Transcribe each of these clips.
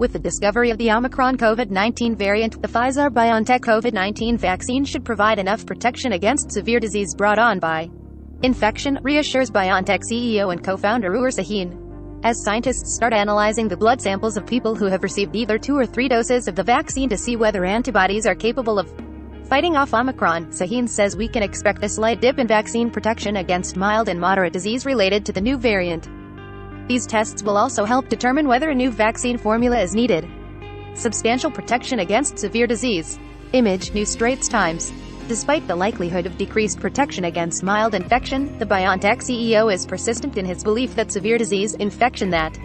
With the discovery of the Omicron COVID-19 variant, the Pfizer-BioNTech COVID-19 vaccine should provide enough protection against severe disease brought on by infection, reassures BioNTech CEO and co-founder Ur Sahin. As scientists start analyzing the blood samples of people who have received either 2 or 3 doses of the vaccine to see whether antibodies are capable of fighting off Omicron, Sahin says we can expect a slight dip in vaccine protection against mild and moderate disease related to the new variant. These tests will also help determine whether a new vaccine formula is needed. Substantial protection against severe disease. Image, New Straits Times. Despite the likelihood of decreased protection against mild infection, the BioNTech CEO is persistent in his belief that severe disease infection that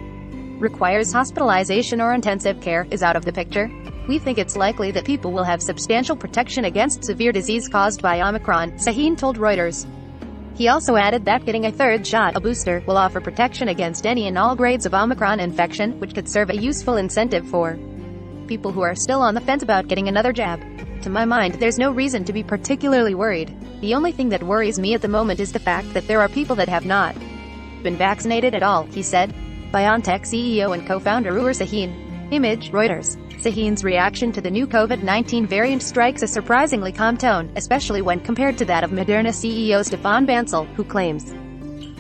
requires hospitalization or intensive care is out of the picture. We think it's likely that people will have substantial protection against severe disease caused by Omicron, Sahin told Reuters. He also added that getting a third shot, a booster, will offer protection against any and all grades of Omicron infection, which could serve a useful incentive for people who are still on the fence about getting another jab. To my mind, there's no reason to be particularly worried. The only thing that worries me at the moment is the fact that there are people that have not been vaccinated at all, he said. BioNTech CEO and co-founder Ur Sahin. Image, Reuters. Sahin's reaction to the new COVID-19 variant strikes a surprisingly calm tone, especially when compared to that of Moderna CEO Stefan Bancel, who claims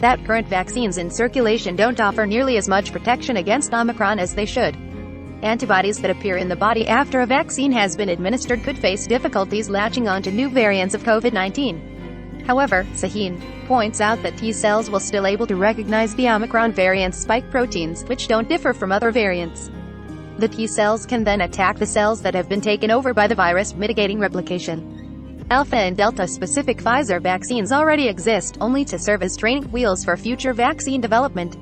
that current vaccines in circulation don't offer nearly as much protection against Omicron as they should. Antibodies that appear in the body after a vaccine has been administered could face difficulties latching on to new variants of COVID-19. However, Sahin points out that T cells will still able to recognize the Omicron variant's spike proteins, which don't differ from other variants. The T cells can then attack the cells that have been taken over by the virus, mitigating replication. Alpha and Delta specific Pfizer vaccines already exist, only to serve as training wheels for future vaccine development.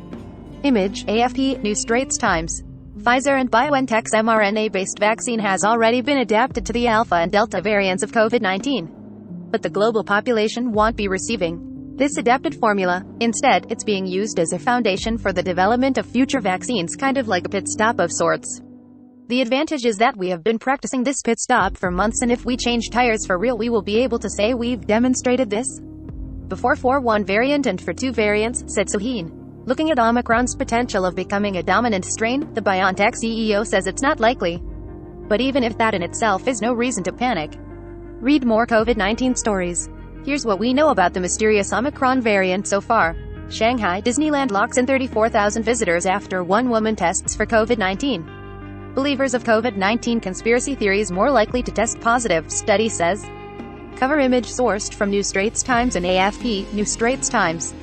Image, AFP, New Straits Times. Pfizer and BioNTech's mRNA-based vaccine has already been adapted to the Alpha and Delta variants of COVID-19. But the global population won't be receiving this adapted formula. Instead, it's being used as a foundation for the development of future vaccines, kind of like a pit stop of sorts. The advantage is that we have been practicing this pit stop for months, and if we change tires for real, we will be able to say we've demonstrated this before for one variant and for 2 variants, said Sahin. Looking at Omicron's potential of becoming a dominant strain, the BioNTech CEO says it's not likely. But even if that in itself is no reason to panic. Read more COVID-19 stories. Here's what we know about the mysterious Omicron variant so far. Shanghai Disneyland locks in 34,000 visitors after one woman tests for COVID-19. Believers of COVID-19 conspiracy theories more likely to test positive, study says. Cover image sourced from New Straits Times and AFP, New Straits Times.